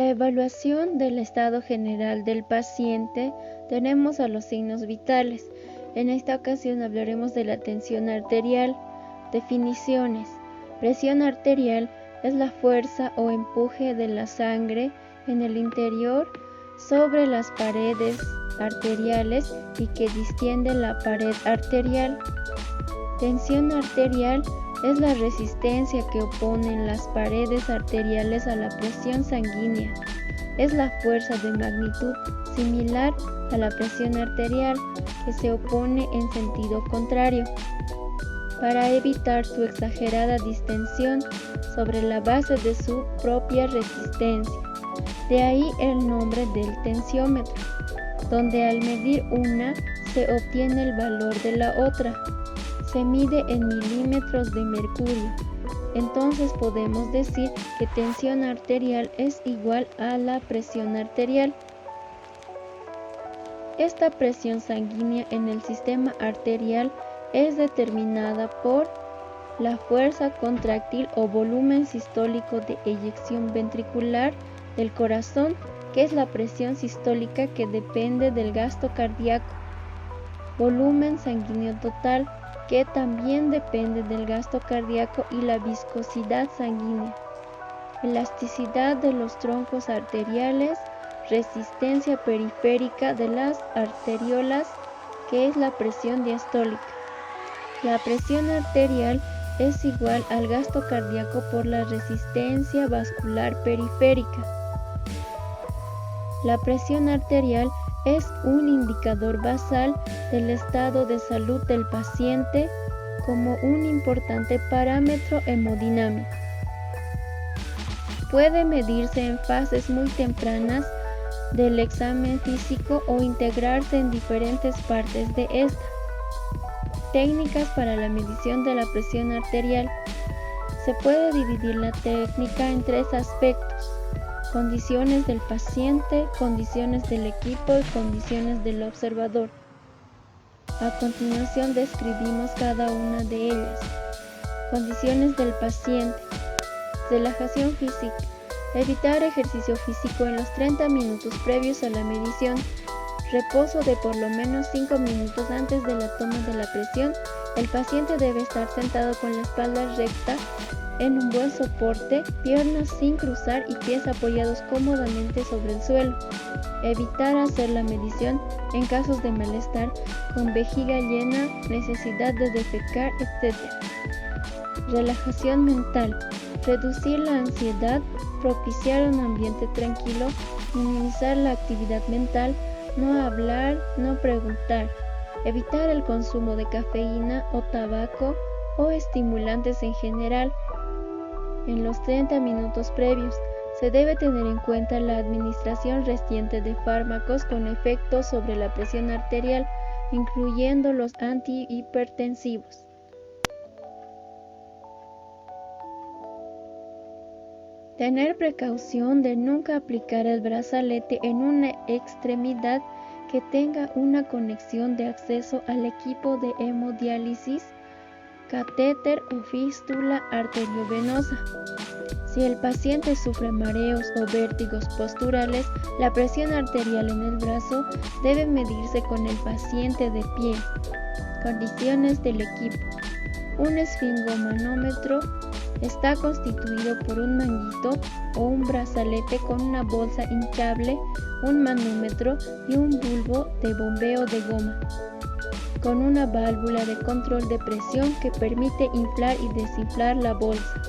la evaluación del estado general del paciente tenemos a los signos vitales. En esta ocasión hablaremos de la tensión arterial. Definiciones. Presión arterial es la fuerza o empuje de la sangre en el interior sobre las paredes arteriales y que distiende la pared arterial. Tensión arterial es la resistencia que oponen las paredes arteriales a la presión sanguínea. Es la fuerza de magnitud similar a la presión arterial que se opone en sentido contrario, para evitar su exagerada distensión sobre la base de su propia resistencia. De ahí el nombre del tensiómetro, donde al medir una se obtiene el valor de la otra. Se mide en milímetros de mercurio. Entonces podemos decir que tensión arterial es igual a la presión arterial. Esta presión sanguínea en el sistema arterial es determinada por la fuerza contráctil o volumen sistólico de eyección ventricular del corazón, que es la presión sistólica que depende del gasto cardíaco, volumen sanguíneo total, que también depende del gasto cardíaco, y la viscosidad sanguínea, elasticidad de los troncos arteriales, resistencia periférica de las arteriolas, que es la presión diastólica. La presión arterial es igual al gasto cardíaco por la resistencia vascular periférica. La presión arterial es un indicador basal del estado de salud del paciente como un importante parámetro hemodinámico. Puede medirse en fases muy tempranas del examen físico o integrarse en diferentes partes de esta. Técnicas para la medición de la presión arterial. Se puede dividir la técnica en tres aspectos: condiciones del paciente, condiciones del equipo y condiciones del observador. A continuación describimos cada una de ellas. Condiciones del paciente. Relajación física. Evitar ejercicio físico en los 30 minutos previos a la medición. Reposo de por lo menos 5 minutos antes de la toma de la presión. El paciente debe estar sentado con la espalda recta en un buen soporte, piernas sin cruzar y pies apoyados cómodamente sobre el suelo. Evitar hacer la medición en casos de malestar, con vejiga llena, necesidad de defecar, etc. Relajación mental. Reducir la ansiedad, propiciar un ambiente tranquilo, minimizar la actividad mental, no hablar, no preguntar. Evitar el consumo de cafeína o tabaco o estimulantes en general. En los 30 minutos previos, se debe tener en cuenta la administración reciente de fármacos con efectos sobre la presión arterial, incluyendo los antihipertensivos. Tener precaución de nunca aplicar el brazalete en una extremidad que tenga una conexión de acceso al equipo de hemodiálisis, catéter o fístula arteriovenosa. Si el paciente sufre mareos o vértigos posturales, la presión arterial en el brazo debe medirse con el paciente de pie. Condiciones del equipo. Un esfingomanómetro está constituido por un manguito o un brazalete con una bolsa hinchable, un manómetro y un bulbo de bombeo de goma, con una válvula de control de presión que permite inflar y desinflar la bolsa.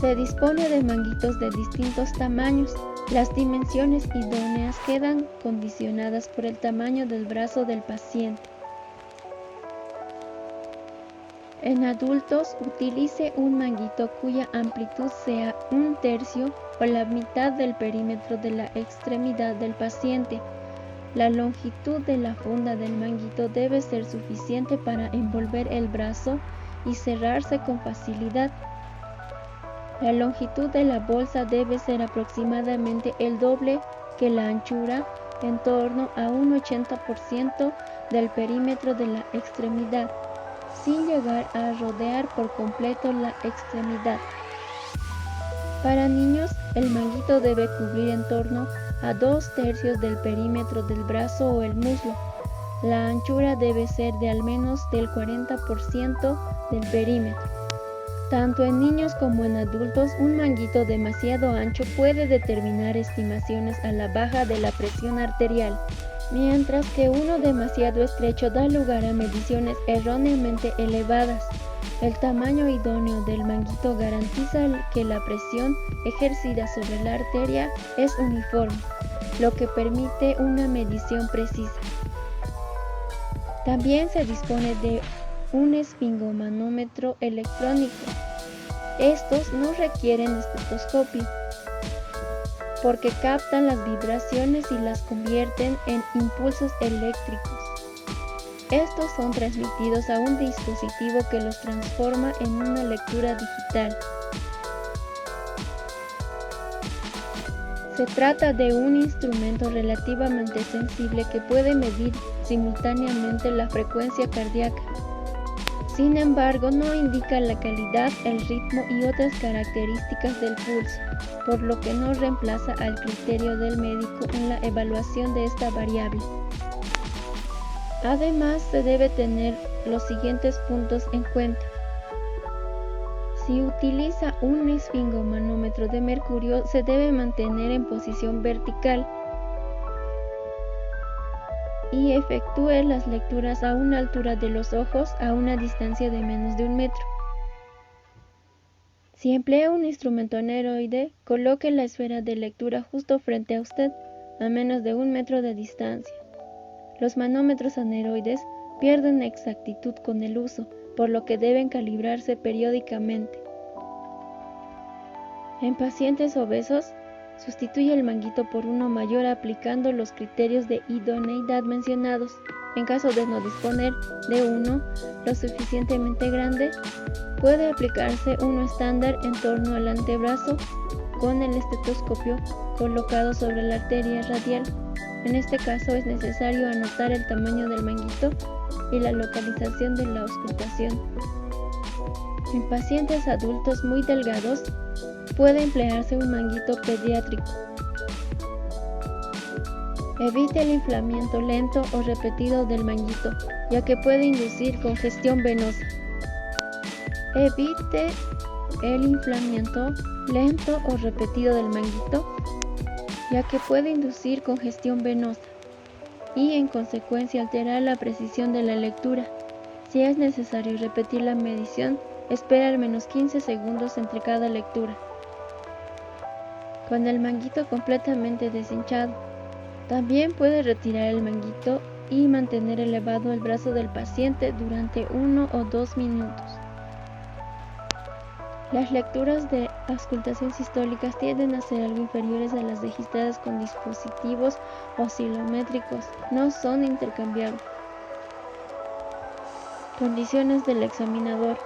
Se dispone de manguitos de distintos tamaños. Las dimensiones idóneas quedan condicionadas por el tamaño del brazo del paciente. En adultos, utilice un manguito cuya amplitud sea 1/3 o la mitad del perímetro de la extremidad del paciente. La longitud de la funda del manguito debe ser suficiente para envolver el brazo y cerrarse con facilidad. La longitud de la bolsa debe ser aproximadamente el doble que la anchura, en torno a un 80% del perímetro de la extremidad. sin llegar a rodear por completo la extremidad. Para niños, el manguito debe cubrir en torno a 2/3 del perímetro del brazo o el muslo. La anchura debe ser de al menos del 40% del perímetro. Tanto en niños como en adultos, un manguito demasiado ancho puede determinar estimaciones a la baja de la presión arterial, mientras que uno demasiado estrecho da lugar a mediciones erróneamente elevadas. El tamaño idóneo del manguito garantiza que la presión ejercida sobre la arteria es uniforme, lo que permite una medición precisa. También se dispone de un esfingomanómetro electrónico. Estos no requieren estetoscopio, porque captan las vibraciones y las convierten en impulsos eléctricos. Estos son transmitidos a un dispositivo que los transforma en una lectura digital. Se trata de un instrumento relativamente sensible que puede medir simultáneamente la frecuencia cardíaca. Sin embargo, no indica la calidad, el ritmo y otras características del pulso, por lo que no reemplaza al criterio del médico en la evaluación de esta variable. Además, se debe tener los siguientes puntos en cuenta. Si utiliza un esfingomanómetro de mercurio, se debe mantener en posición vertical y efectúe las lecturas a una altura de los ojos a una distancia de menos de 1 metro. Si emplea un instrumento aneroide, coloque la esfera de lectura justo frente a usted, a menos de 1 metro de distancia. Los manómetros aneroides pierden exactitud con el uso, por lo que deben calibrarse periódicamente. En pacientes obesos, sustituye el manguito por uno mayor aplicando los criterios de idoneidad mencionados. En caso de no disponer de uno lo suficientemente grande, puede aplicarse uno estándar en torno al antebrazo con el estetoscopio colocado sobre la arteria radial. En este caso es necesario anotar el tamaño del manguito y la localización de la auscultación. En pacientes adultos muy delgados, puede emplearse un manguito pediátrico. Evite el inflamiento lento o repetido del manguito, ya que puede inducir congestión venosa. Evite el inflamiento lento o repetido del manguito, ya que puede inducir congestión venosa y en consecuencia alterar la precisión de la lectura. Si es necesario repetir la medición, espera al menos 15 segundos entre cada lectura. Con el manguito completamente deshinchado, también puede retirar el manguito y mantener elevado el brazo del paciente durante 1 o 2 minutos. Las lecturas de auscultación sistólicas tienden a ser algo inferiores a las registradas con dispositivos oscilométricos. No son intercambiables. Condiciones del examinador.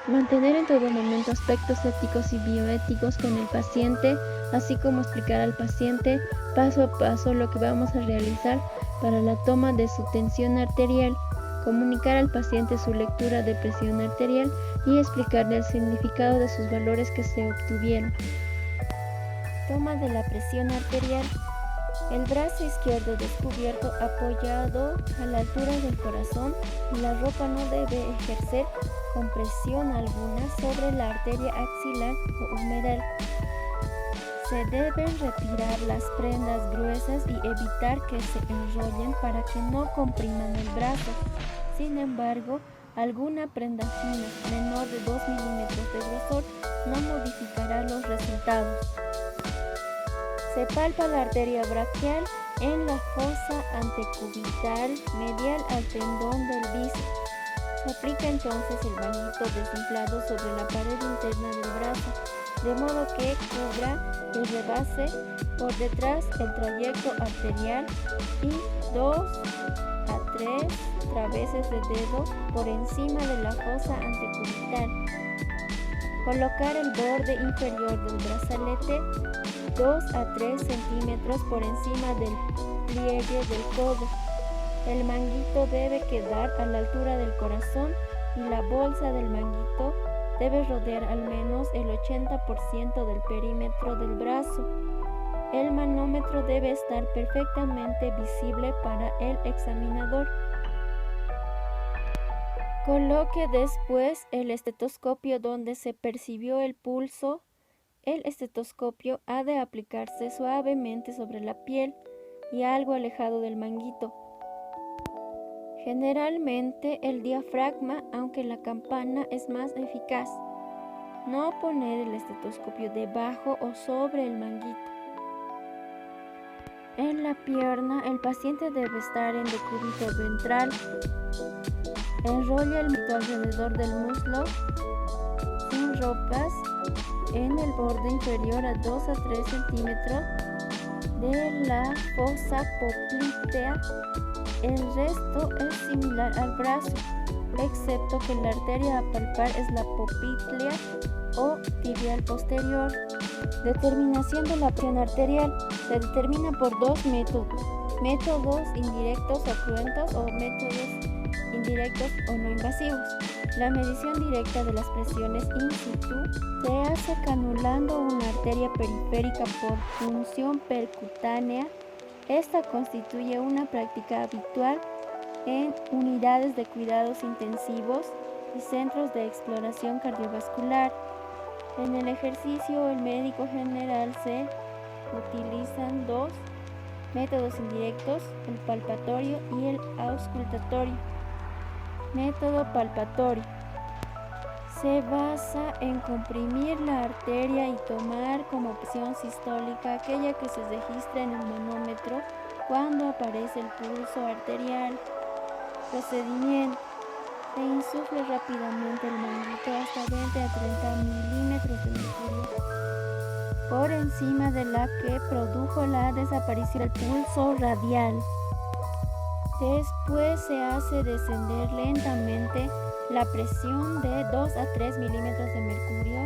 Mantener en todo momento aspectos éticos y bioéticos con el paciente, así como explicar al paciente paso a paso lo que vamos a realizar para la toma de su tensión arterial, comunicar al paciente su lectura de presión arterial y explicarle el significado de sus valores que se obtuvieron. Toma de la presión arterial. El brazo izquierdo descubierto apoyado a la altura del corazón, la ropa no debe ejercer compresión alguna sobre la arteria axilar o humeral. Se deben retirar las prendas gruesas y evitar que se enrollen para que no compriman el brazo. Sin embargo, alguna prenda fina menor de 2 milímetros de grosor no modificará los resultados. Se palpa la arteria braquial en la fosa antecubital medial al tendón del bíceps. Se aplica entonces el manguito desinflado sobre la pared interna del brazo, de modo que cubra y rebase por detrás el trayecto arterial y 2 a 3 traveses de dedo por encima de la fosa antecubital. Colocar el borde inferior del brazalete 2 a 3 centímetros por encima del pliegue del codo. El manguito debe quedar a la altura del corazón y la bolsa del manguito debe rodear al menos el 80% del perímetro del brazo. El manómetro debe estar perfectamente visible para el examinador. Coloque después el estetoscopio donde se percibió el pulso. El estetoscopio ha de aplicarse suavemente sobre la piel y algo alejado del manguito. Generalmente el diafragma, aunque la campana es más eficaz. No poner el estetoscopio debajo o sobre el manguito. En la pierna, el paciente debe estar en decúbito ventral. Enrolla el manguito alrededor del muslo, sin ropas, en el borde inferior a 2 a 3 centímetros de la fosa poplitea. El resto es similar al brazo, excepto que la arteria a palpar es la popltea o tibial posterior. Determinación de la presión arterial se determina por dos métodos: métodos indirectos o cruentos o métodos indirectos o no invasivos. La medición directa de las presiones in situ se hace canulando una arteria periférica por punción percutánea. Esta constituye una práctica habitual en unidades de cuidados intensivos y centros de exploración cardiovascular. En el ejercicio, el médico general se utilizan dos métodos indirectos, el palpatorio y el auscultatorio. Método palpatorio. Se basa en comprimir la arteria y tomar como presión sistólica aquella que se registra en el manómetro cuando aparece el pulso arterial. Procedimiento. Se insufla rápidamente el manguito hasta 20 a 30 milímetros de mercurio, por encima de la que produjo la desaparición del pulso radial. Después se hace descender lentamente la presión de 2 a 3 milímetros de mercurio.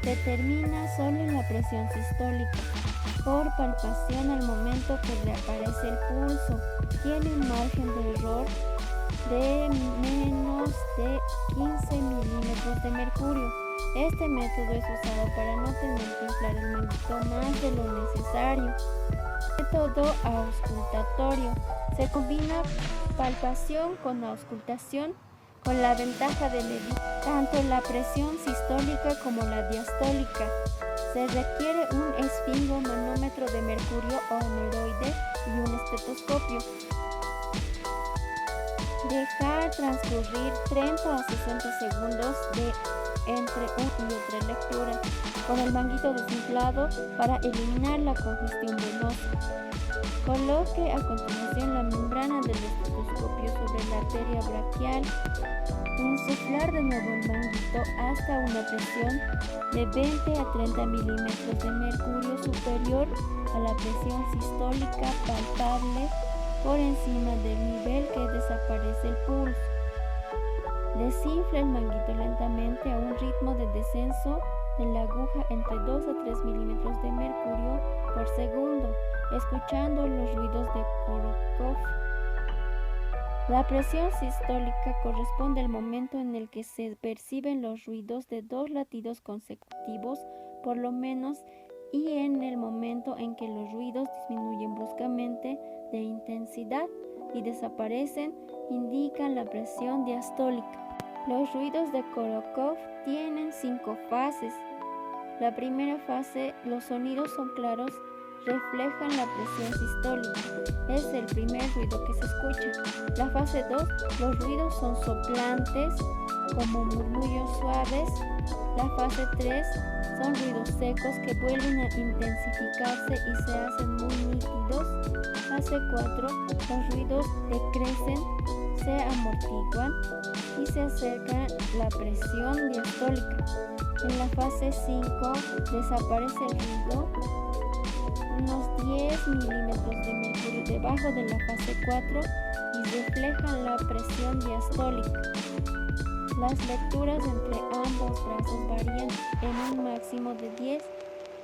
Determina solo la presión sistólica por palpación al momento que reaparece el pulso. Tiene un margen de error de menos de 15 milímetros de mercurio. Este método es usado para no tener que inflar el manguito más de lo necesario. Método auscultatorio. Se combina palpación con auscultación con la ventaja de medir tanto la presión sistólica como la diastólica. Se requiere un esfingomanómetro de mercurio o aneroide y un estetoscopio. Dejar transcurrir 30 a 60 segundos entre una y otra lectura con el manguito desinflado para eliminar la congestión venosa. Coloque a continuación la membrana del estetoscopio sobre la arteria braquial. Insuflar de nuevo el manguito hasta una presión de 20 a 30 milímetros de mercurio superior a la presión sistólica palpable por encima del nivel que desaparece el pulso. Desinfla el manguito lentamente a un ritmo de descenso de la aguja entre 2 a 3 milímetros de mercurio por segundo, escuchando los ruidos de Korokov. La presión sistólica corresponde al momento en el que se perciben los ruidos de 2 latidos consecutivos, por lo menos, y en el momento en que los ruidos disminuyen bruscamente de intensidad y desaparecen, indican la presión diastólica. Los ruidos de Korokov tienen 5 fases. La primera fase, los sonidos son claros, reflejan la presión sistólica. Es el primer ruido que se escucha. La fase 2, los ruidos son soplantes, como murmullos suaves. La fase 3, son ruidos secos que vuelven a intensificarse y se hacen muy nítidos. Fase 4, los ruidos decrecen, se amortiguan y se acerca la presión diastólica. En la fase 5 desaparece el ruido, unos 10 milímetros de mercurio debajo de la fase 4 y reflejan la presión diastólica. Las lecturas entre ambos brazos varían en un máximo de 10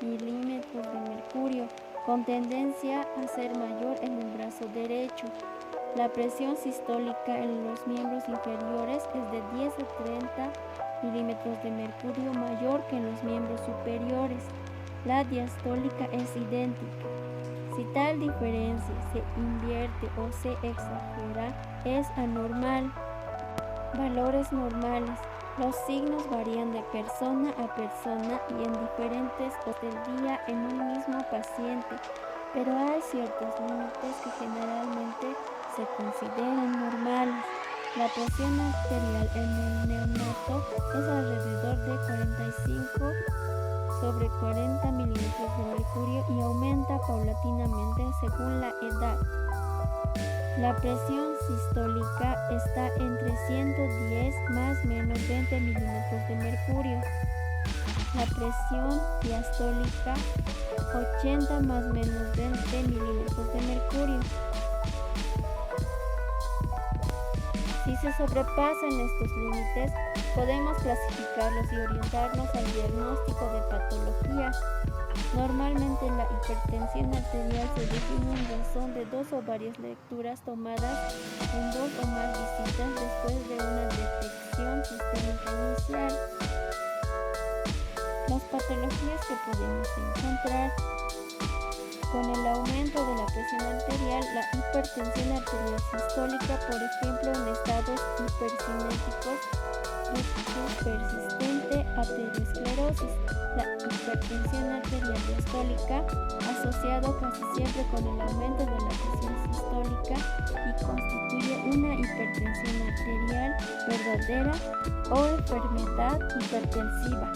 milímetros de mercurio, con tendencia a ser mayor en el brazo derecho. La presión sistólica en los miembros inferiores es de 10 a 30 milímetros de mercurio mayor que en los miembros superiores. La diastólica es idéntica. Si tal diferencia se invierte o se exagera, es anormal. Valores normales. Los signos varían de persona a persona y en diferentes horas del día en un mismo paciente, pero hay ciertos límites que generalmente se consideran normales. La presión arterial en el neonato es alrededor de 45/40 milímetros de mercurio y aumenta paulatinamente según la edad. La presión sistólica está entre 110 más menos 20 milímetros de mercurio. La presión diastólica 80 más menos 20 milímetros de mercurio. Si se sobrepasan estos límites, podemos clasificarlos y orientarnos al diagnóstico de patologías. Normalmente la hipertensión arterial se define en razón de 2 o varias lecturas tomadas en 2 o más visitas después de una detección sistémica inicial. Las patologías que podemos encontrar: con el aumento de la presión arterial, la hipertensión arterial sistólica, por ejemplo en estados hipercinéticos, persistente aterosclerosis. La hipertensión arterial diastólica, asociado casi siempre con el aumento de la presión sistólica y constituye una hipertensión arterial verdadera o enfermedad hipertensiva.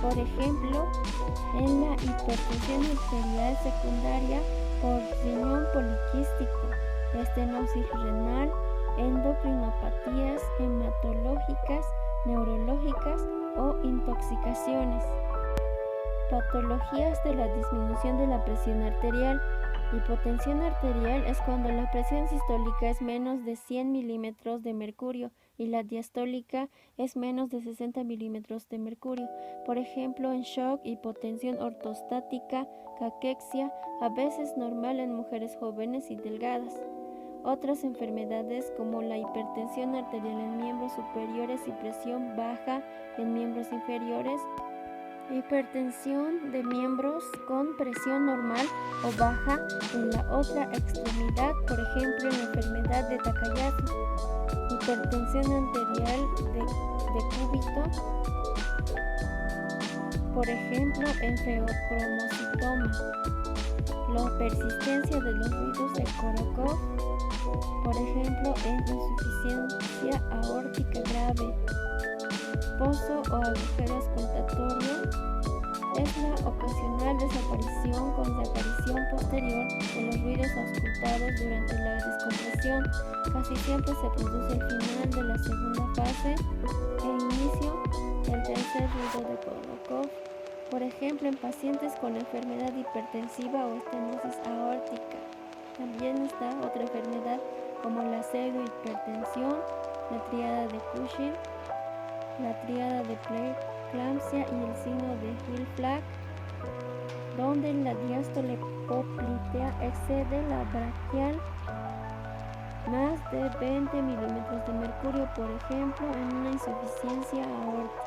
Por ejemplo, en la hipertensión arterial secundaria por riñón poliquístico, estenosis renal, endocrinopatías hematológicas, neurológicas o intoxicaciones. Patologías de la disminución de la presión arterial. Hipotensión arterial es cuando la presión sistólica es menos de 100 milímetros de mercurio y la diastólica es menos de 60 milímetros de mercurio. Por ejemplo, en shock, hipotensión ortostática, caquexia, a veces normal en mujeres jóvenes y delgadas. Otras enfermedades como la hipertensión arterial en miembros superiores y presión baja en miembros inferiores. Hipertensión de miembros con presión normal o baja en la otra extremidad, por ejemplo en la enfermedad de Takayasu. Hipertensión arterial de cúbito, por ejemplo en feocromocitoma. La persistencia de los ruidos de Korokov, por ejemplo en insuficiencia aórtica grave. Pozo o agujero auscultatorio es la ocasional desaparición con desaparición posterior de los ruidos auscultados durante la descompresión. Casi siempre se produce al final de la segunda fase e inicio del tercer ruido de Korokov, por ejemplo en pacientes con enfermedad hipertensiva o estenosis aórtica. También está otra enfermedad como la pseudohipertensión, la tríada de Cushing, la tríada de preeclampsia y el signo de Hill-Flagg, donde la diástole poplitea excede la braquial más de 20 milímetros de mercurio, por ejemplo en una insuficiencia aórtica.